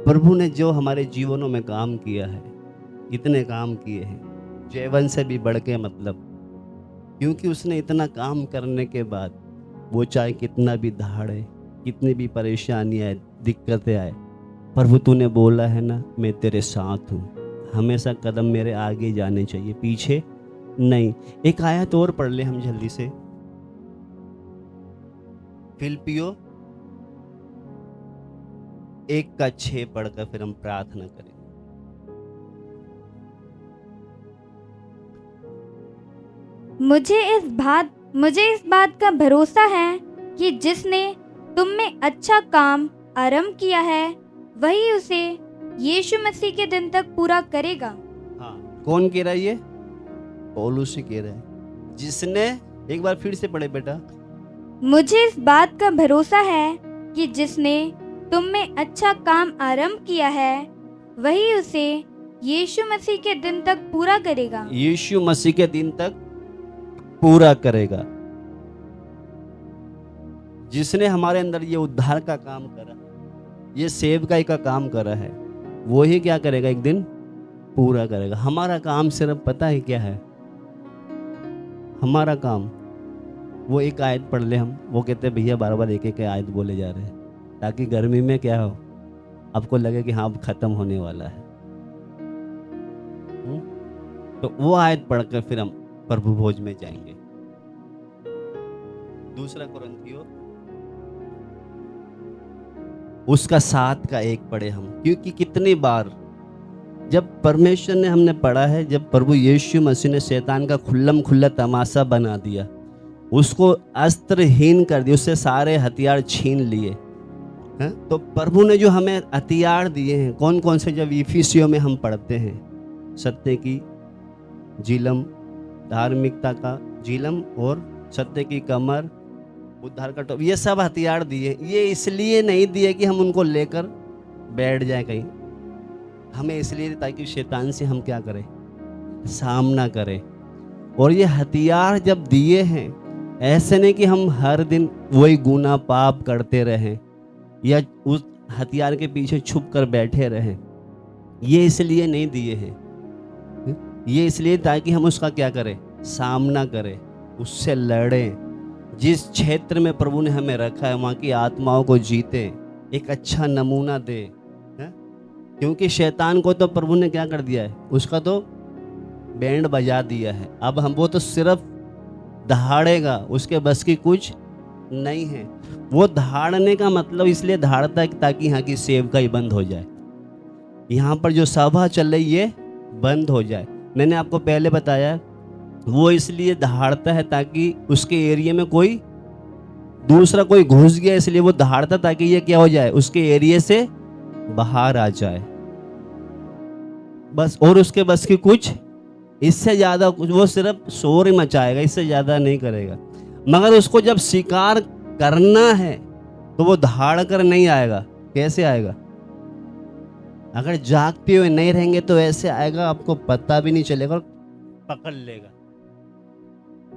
प्रभु ने जो हमारे जीवनों में काम किया है, इतने काम किए हैं, जयवंत से भी बढ़ के मतलब, क्योंकि उसने इतना काम करने के बाद वो चाहे कितना भी दहाड़े, कितनी भी परेशानी आए, दिक्कतें आए, प्रभु तूने बोला है ना मैं तेरे साथ हूँ। हमेशा कदम मेरे आगे जाने चाहिए, पीछे नहीं। एक आयत और पढ़ ले हम जल्दी से, फिलिप्पियों 1:6 पढ़कर फिर हम प्रार्थना करें। मुझे इस बात का भरोसा है कि जिसने तुम में अच्छा काम आरंभ किया है, वही उसे यीशु मसीह के दिन तक पूरा करेगा। हाँ, कौन कह रहा है? ये पौलुस ही कह रहा है। जिसने, एक बार फिर से पढ़े बेटा। मुझे इस बात का भरोसा है कि जिसने तुम में अच्छा काम आरंभ किया है, वही उसे यीशु मसीह के दिन तक पूरा करेगा। यीशु मसीह के दिन तक पूरा करेगा। जिसने हमारे अंदर ये उद्धार का काम करा, ये सेवकाई का काम करा है, वो ही क्या करेगा? एक दिन पूरा करेगा। हमारा काम सिर्फ पता है क्या है? हमारा काम, वो एक आयत पढ़ ले हम, वो कहते हैं भैया बार बार एक एक आयत बोले जा रहे हैं, ताकि गर्मी में क्या हो, आपको लगे कि हाँ अब खत्म होने वाला है। तो वो आयत पढ़कर फिर हम प्रभु भोज में जाएंगे। 2 कुरिन्थियों उसका 7:1 पढ़े हम, क्योंकि कितनी बार जब परमेश्वर ने, हमने पढ़ा है, जब प्रभु यीशु मसीह ने शैतान का खुल्लम खुल्ला तमाशा बना दिया, उसको अस्त्रहीन कर दिया, उससे सारे हथियार छीन लिए हैं। तो प्रभु ने जो हमें हथियार दिए हैं, कौन कौन से, जब इफिसियों में हम पढ़ते हैं, सत्य की झिलम, धार्मिकता का झिलम और सत्य की कमर, उद्धार का टोप, ये सब हथियार दिए। ये इसलिए नहीं दिए कि हम उनको लेकर बैठ जाए कहीं, हमें इसलिए ताकि शैतान से हम क्या करें? सामना करें। और ये हथियार जब दिए हैं, ऐसे नहीं कि हम हर दिन वही गुनाह पाप करते रहें या उस हथियार के पीछे छुप कर बैठे रहें। ये इसलिए नहीं दिए हैं, ये इसलिए ताकि हम उसका क्या करें? सामना करें, उससे लड़ें। जिस क्षेत्र में प्रभु ने हमें रखा है, वहाँ की आत्माओं को जीते, एक अच्छा नमूना दे। क्योंकि शैतान को तो प्रभु ने क्या कर दिया है? उसका तो बैंड बजा दिया है। अब हम, वो तो सिर्फ दहाड़ेगा, उसके बस की कुछ नहीं है। वो दहाड़ने का मतलब इसलिए दहाड़ता है ताकि यहाँ की सेवकाई बंद हो जाए, यहाँ पर जो सभा चल रही है बंद हो जाए। मैंने आपको पहले बताया, वो इसलिए दहाड़ता है ताकि उसके एरिया में कोई दूसरा कोई घुस गया, इसलिए वो दहाड़ता ताकि ये क्या हो जाए? उसके एरिया से बाहर आ जाए बस। और उसके बस की कुछ, इससे ज्यादा कुछ, वो सिर्फ शोर ही मचाएगा, इससे ज्यादा नहीं करेगा। मगर उसको जब शिकार करना है, तो वो धाड़ कर नहीं आएगा। कैसे आएगा? अगर जागते हुए नहीं रहेंगे तो ऐसे आएगा, आपको पता भी नहीं चलेगा और पकड़ लेगा।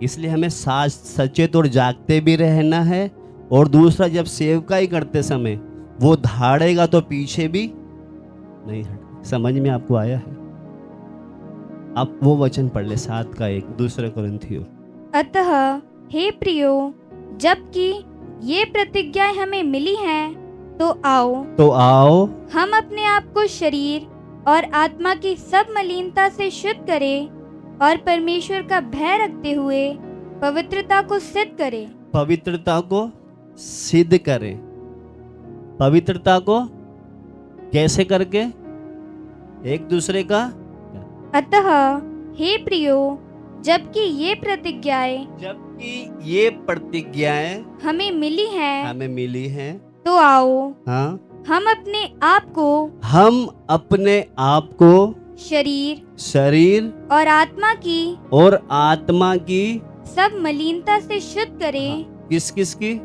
इसलिए हमें सचेत और जागते भी रहना है। और दूसरा, जब सेवकाई करते समय वो धाड़ेगा तो पीछे भी नहीं हट। समझ में आपको आया है? आप वो वचन पढ़ ले 7:1 दूसरे कोरिन्थियों। अतः हे प्रियो, जबकि ये प्रतिज्ञाएं हमें मिली हैं, तो आओ हम अपने आप को शरीर और आत्मा की सब मलिनता से शुद्ध करें और परमेश्वर का भय रखते हुए पवित्रता को सिद्ध करें। पवित्रता को सिद्ध करें। पवित्रता को कैसे करके? एक दूसरे का। अतः हे प्रियो, जबकि ये प्रतिज्ञाएं हमें मिली हैं, तो आओ हाँ, हम अपने आप को शरीर और आत्मा की सब मलिनता से शुद्ध करें। किस किस की?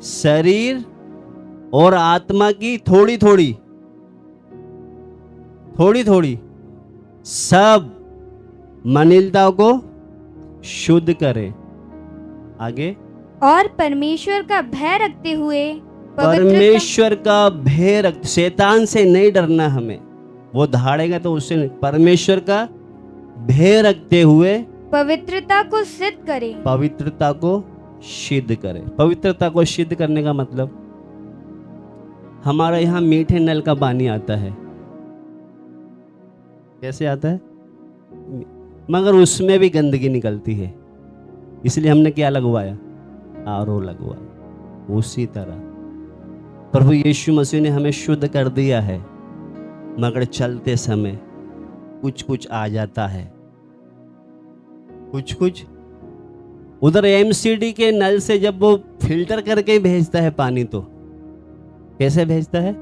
शरीर और आत्मा की थोड़ी थोड़ी सब मलिनता को शुद्ध करें। आगे, और परमेश्वर का भय रखते हुए परमेश्वर का भय रख। शैतान से नहीं डरना हमें, वो धाड़ेगा तो उससे नहीं। परमेश्वर का भय रखते हुए पवित्रता को सिद्ध करें। पवित्रता को सिद्ध करें। पवित्रता को सिद्ध करने का मतलब, हमारा यहाँ मीठे नल का पानी आता है। कैसे आता है? मगर उसमें भी गंदगी निकलती है, इसलिए हमने क्या लगवाया? आरओ लगवाया। उसी तरह प्रभु यीशु मसीह ने हमें शुद्ध कर दिया है, मगर चलते समय कुछ आ जाता है। कुछ उधर एमसीडी के नल से जब वो फिल्टर करके भेजता है पानी, तो कैसे भेजता है?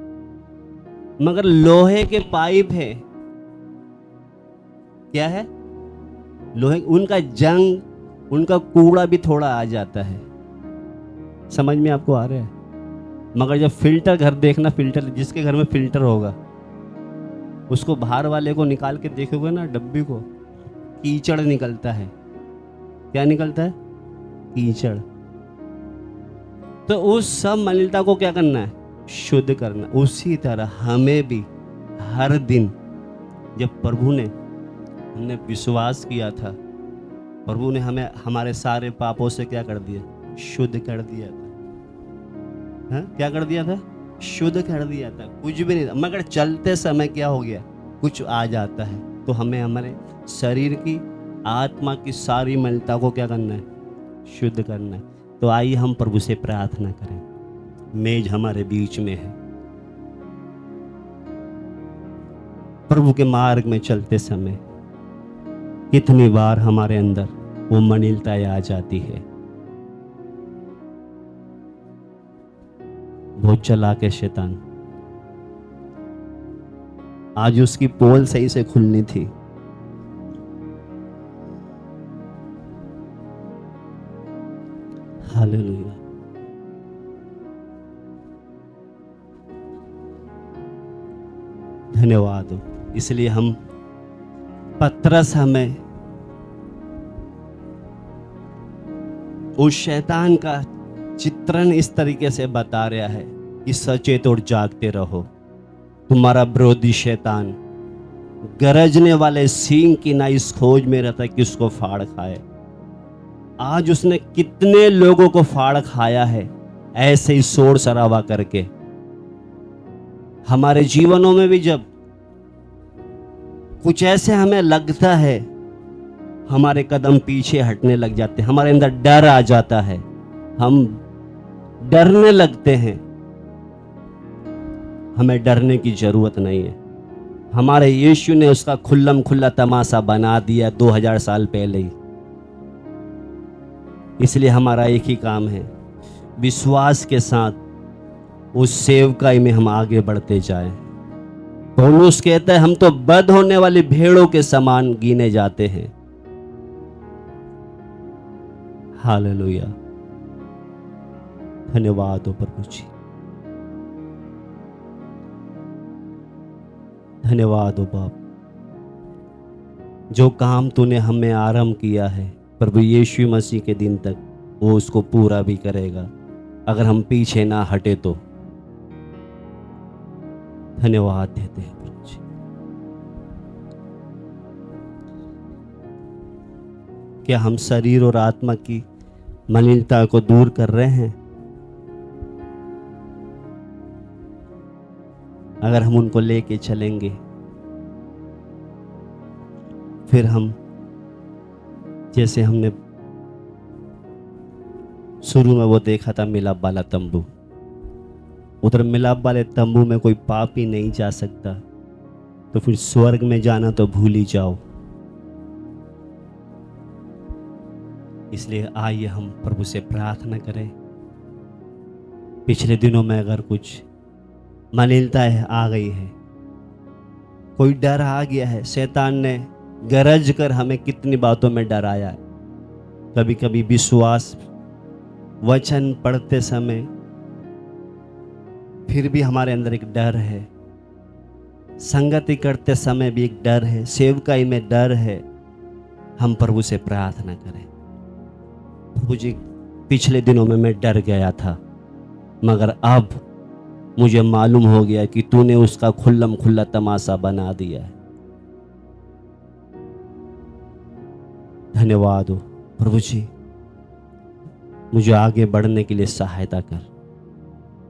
मगर लोहे के पाइप है, क्या है? लोहे, उनका जंग, उनका कूड़ा भी थोड़ा आ जाता है। समझ में आपको आ रहा है? मगर जब फिल्टर, घर देखना, फिल्टर जिसके घर में फिल्टर होगा उसको बाहर वाले को निकाल के देखोगे ना, डब्बी को, कीचड़ निकलता है। क्या निकलता है? कीचड़। तो उस सब मलिनता को क्या करना है? शुद्ध करना। उसी तरह हमें भी हर दिन, जब प्रभु ने, हमने विश्वास किया था, प्रभु ने हमें हमारे सारे पापों से क्या कर दिया? शुद्ध कर दिया था। हाँ? क्या कर दिया था? शुद्ध कर दिया था। कुछ भी नहीं था, मगर चलते समय क्या हो गया? कुछ आ जाता है। तो हमें हमारे शरीर की, आत्मा की सारी मलिनता को क्या करना है? शुद्ध करना है। तो आइए हम प्रभु से प्रार्थना करें। मेज हमारे बीच में है। प्रभु के मार्ग में चलते समय कितनी बार हमारे अंदर वो मलिनताएं आ जाती है। बहुत चालाक है शैतान। आज उसकी पोल सही से खुलनी थी, हालेलुया। धन्यवाद हो। इसलिए हम पतरस हमें उस शैतान का चित्रण इस तरीके से बता रहा है कि सचेत और जागते रहो। तुम्हारा विरोधी शैतान गरजने वाले सींग की ना इस खोज में रहता है कि उसको फाड़ खाए। आज उसने कितने लोगों को फाड़ खाया है ऐसे ही शोर शराबा करके। हमारे जीवनों में भी जब कुछ ऐसे हमें लगता है, हमारे कदम पीछे हटने लग जाते हैं, हमारे अंदर डर आ जाता है, हम डरने लगते हैं। हमें डरने की जरूरत नहीं है। हमारे यीशु ने उसका खुल्लम खुल्ला तमाशा बना दिया 2000 साल पहले ही। इसलिए हमारा एक ही काम है, विश्वास के साथ उस सेवकाई में हम आगे बढ़ते जाएं। पौलुस कहता है हम तो बंद होने वाली भेड़ों के समान गिने जाते हैं। हालेलुया। धन्यवाद हो प्रभु जी, धन्यवाद हो बाप। जो काम तूने हमें आरंभ किया है प्रभु यीशु मसीह के दिन तक, वो उसको पूरा भी करेगा अगर हम पीछे ना हटे तो। धन्यवाद देते हैं प्रभु जी। क्या हम शरीर और आत्मा की मलिनता को दूर कर रहे हैं? अगर हम उनको लेके चलेंगे फिर हम, जैसे हमने शुरू में वो देखा था मिलाप वाला तंबू, उधर मिलाप वाले तंबू में कोई पाप ही नहीं जा सकता, तो फिर स्वर्ग में जाना तो भूल ही जाओ। इसलिए आइए हम प्रभु से प्रार्थना करें। पिछले दिनों में अगर कुछ मलिनता आ गई है, कोई डर आ गया है, शैतान ने गरज कर हमें कितनी बातों में डराया है। कभी कभी विश्वास वचन पढ़ते समय फिर भी हमारे अंदर एक डर है, संगति करते समय भी एक डर है, सेवकाई में डर है। हम प्रभु से प्रार्थना करें। प्रभु जी, पिछले दिनों में मैं डर गया था, मगर अब मुझे मालूम हो गया कि तूने उसका खुल्लम खुल्ला तमाशा बना दिया है। धन्यवाद हो प्रभु जी, मुझे आगे बढ़ने के लिए सहायता कर।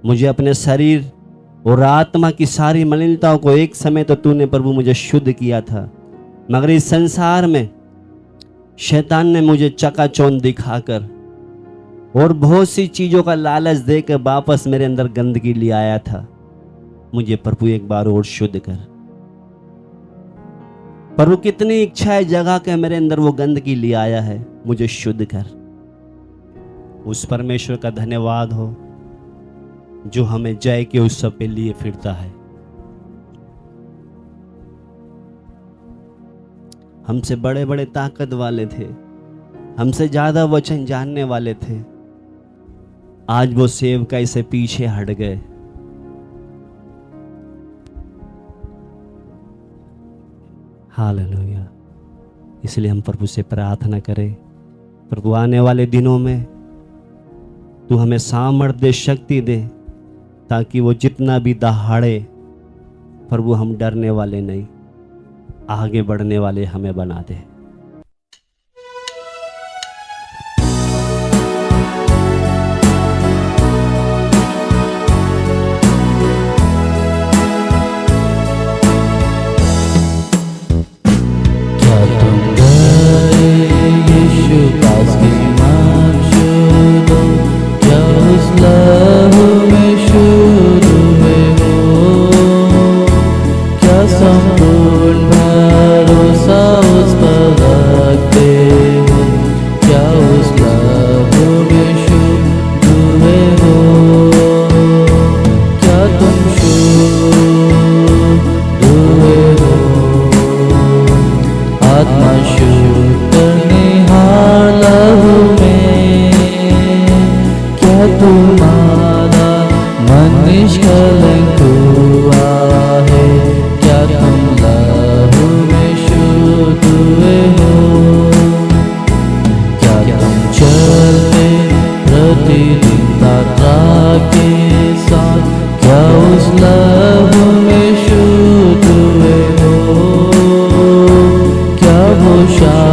मुझे अपने शरीर और आत्मा की सारी मलिनताओं को, एक समय तो तूने प्रभु मुझे शुद्ध किया था, मगर इस संसार में शैतान ने मुझे चकाचौंध दिखाकर और बहुत सी चीजों का लालच देकर वापस मेरे अंदर गंदगी ले आया था। मुझे प्रभु एक बार और शुद्ध कर। प्रभु कितनी इच्छाएं जगा के मेरे अंदर वो गंदगी ले आया है, मुझे शुद्ध कर। उस परमेश्वर का धन्यवाद हो जो हमें जय के उत्सव पे लिए फिरता है। हमसे बड़े बड़े ताकत वाले थे, हमसे ज्यादा वचन जानने वाले थे, आज वो सेवकाई से पीछे हट गए। हालेलुया। इसलिए हम प्रभु से प्रार्थना करें, प्रभु आने वाले दिनों में तू हमें सामर्थ्य शक्ति दे, ताकि वो जितना भी दहाड़े प्रभु हम डरने वाले नहीं, आगे बढ़ने वाले हमें बना दे। शांति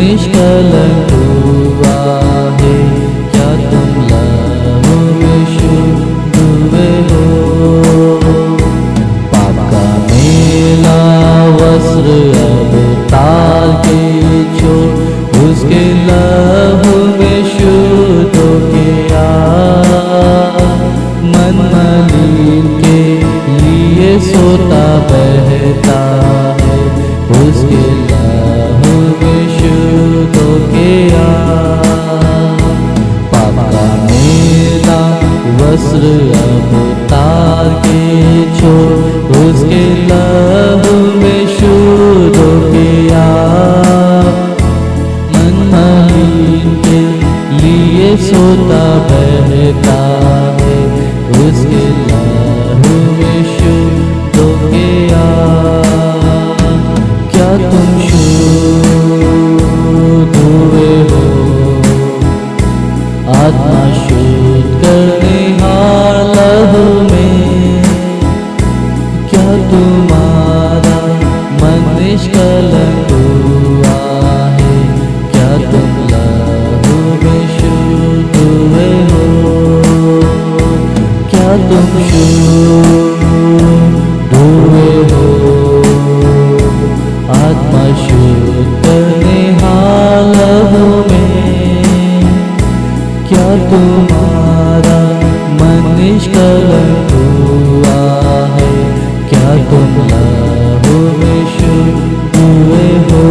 निष्कलंक हुआ है, क्या तुम लहू में शुद्ध हुए हो। पाप का मेला वस्त्र अब तार के छोड़, उसके लहू में शुद्ध किया। मन मलिन के लिए सोता बहता है, उसके लहू में शुद्ध किया। पाप का मेला वस्त्र अब तार के छोड़, उसके लहू में शुद्ध किया। मन मलिन के लिए सोता बहता है, उसके लहू में शुद्ध किया। क्या तुम शुद्ध हुए हो, आत्मा शुद्ध करने हार लहू में। क्या तुम्हारा मन निष्कलंक हुआ है, क्या तुम लहू में शुद्ध हुए हो। क्या तुम शुद्ध हुए हो, आत्मा शुद्ध करने हार लहू में। क्या तुम्हारा मन निष्कलंक हुआ है, क्या तुम लहू में शुद्ध हुए हो।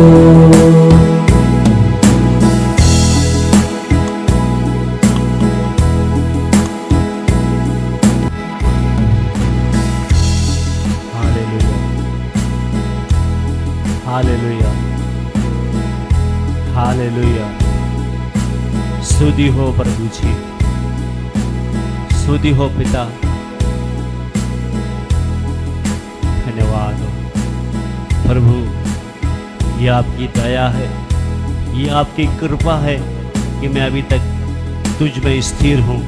Hallelujah, hallelujah. स्तुति हो प्रभु जी, स्तुति हो पिता। धन्यवाद हो प्रभु, ये आपकी दया है, ये आपकी कृपा है कि मैं अभी तक तुझ में स्थिर हूं।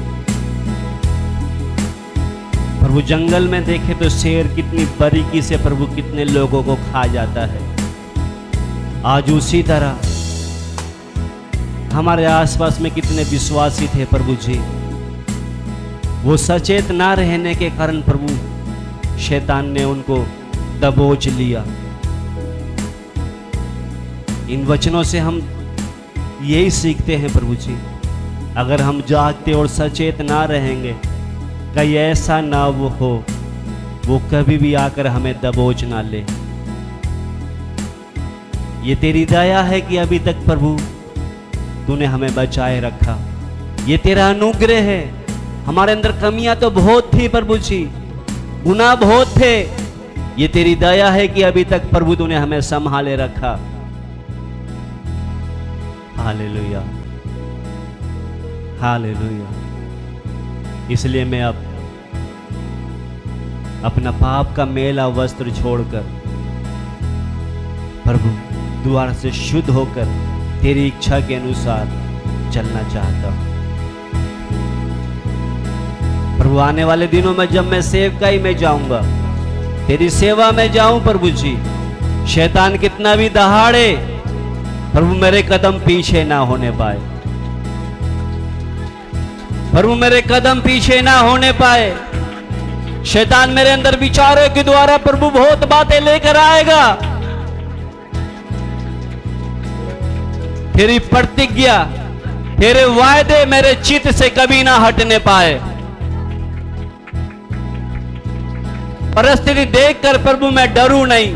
प्रभु जंगल में देखे तो शेर कितनी बारीकी से प्रभु कितने लोगों को खा जाता है। आज उसी तरह हमारे आसपास में कितने विश्वासी थे प्रभु जी, वो सचेत ना रहने के कारण प्रभु शैतान ने उनको दबोच लिया। इन वचनों से हम यही सीखते हैं प्रभु जी, अगर हम जागते और सचेत ना रहेंगे, कहीं ऐसा ना वो कभी भी आकर हमें दबोच ना ले। ये तेरी दया है कि अभी तक प्रभु तूने हमें बचाए रखा। ये तेरा अनुग्रह है। हमारे अंदर कमियां तो बहुत थी प्रभु जी, गुनाह बहुत थे। ये तेरी दया है कि अभी तक प्रभु तूने हमें संभाले रखा। Hallelujah, hallelujah. इसलिए मैं अब अपना पाप का मेला वस्त्र छोड़कर प्रभु द्वार से शुद्ध होकर तेरी इच्छा के अनुसार चलना चाहता हूं। प्रभु आने वाले दिनों में जब मैं सेवकाई में जाऊंगा, तेरी सेवा में जाऊं प्रभु जी, शैतान कितना भी दहाड़े प्रभु मेरे कदम पीछे ना होने पाए। प्रभु मेरे कदम पीछे ना होने पाए। शैतान मेरे अंदर विचारों के द्वारा प्रभु बहुत बातें लेकर आएगा। तेरी प्रतिज्ञा, तेरे वायदे मेरे चित्त से कभी ना हटने पाए। परिस्थिति देखकर प्रभु मैं डरूं नहीं।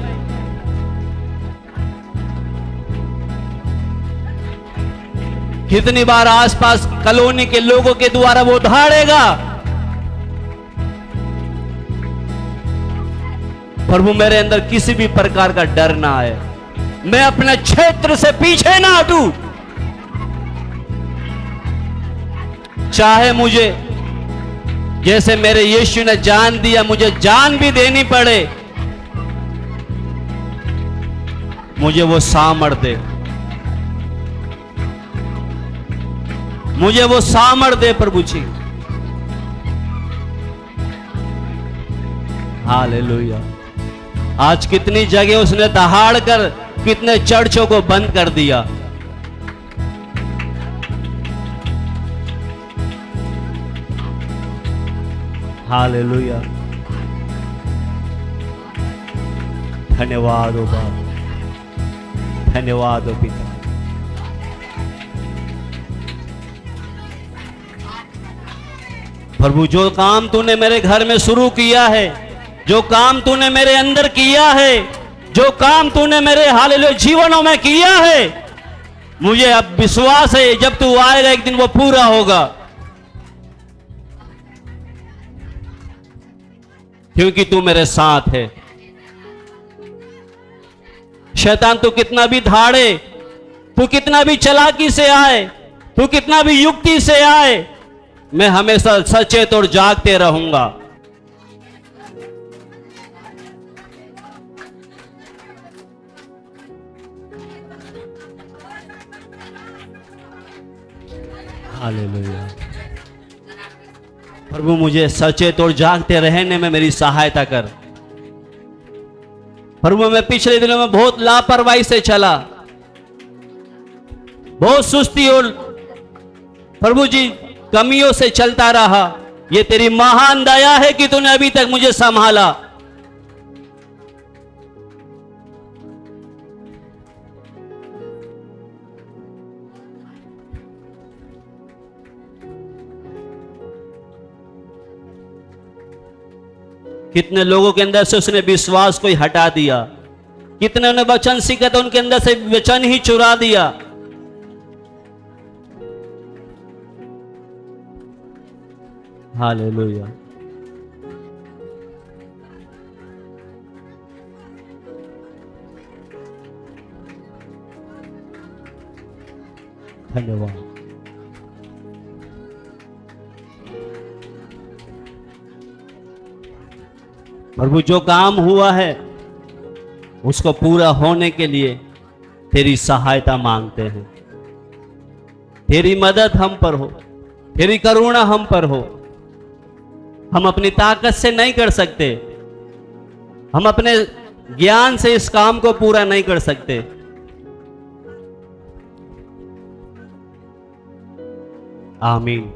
कितनी बार आसपास कॉलोनी के लोगों के द्वारा वो धाड़ेगा, प्रभु मेरे अंदर किसी भी प्रकार का डर ना आए। मैं अपने क्षेत्र से पीछे ना हटूं। चाहे मुझे जैसे मेरे यीशु ने जान दिया, मुझे जान भी देनी पड़े, मुझे वो सामर्थ दे, मुझे वो सामर्थ दे प्रभु जी। हालेलुया। आज कितनी जगह उसने दहाड़ कर कितने चर्चों को बंद कर दिया। हालेलुया। धन्यवाद हो बाप, धन्यवाद हो पिता। प्रभु जो काम तूने मेरे घर में शुरू किया है, जो काम तूने मेरे अंदर किया है, जो काम तूने मेरे हालेलुया जीवनों में किया है, मुझे अब विश्वास है जब तू आएगा एक दिन वो पूरा होगा, क्योंकि तू मेरे साथ है। शैतान तू कितना भी धाड़े, तू कितना भी चालाकी से आए, तू कितना भी युक्ति से आए, मैं हमेशा सचेत और जागते रहूंगा। हालेलुया। प्रभु मुझे सचेत और जागते रहने में मेरी सहायता कर। प्रभु मैं पिछले दिनों में बहुत लापरवाही से चला, बहुत सुस्ती और प्रभु जी कमियों से चलता रहा। ये तेरी महान दया है कि तूने अभी तक मुझे संभाला। कितने लोगों के अंदर से उसने विश्वास को ही हटा दिया, कितने ने वचन सीखा तो उनके अंदर से वचन ही चुरा दिया। हालेलुया। धन्यवाद। प्रभु जो काम हुआ है उसको पूरा होने के लिए तेरी सहायता मांगते हैं। तेरी मदद हम पर हो, तेरी करुणा हम पर हो। हम अपनी ताकत से नहीं कर सकते, हम अपने ज्ञान से इस काम को पूरा नहीं कर सकते। आमीन।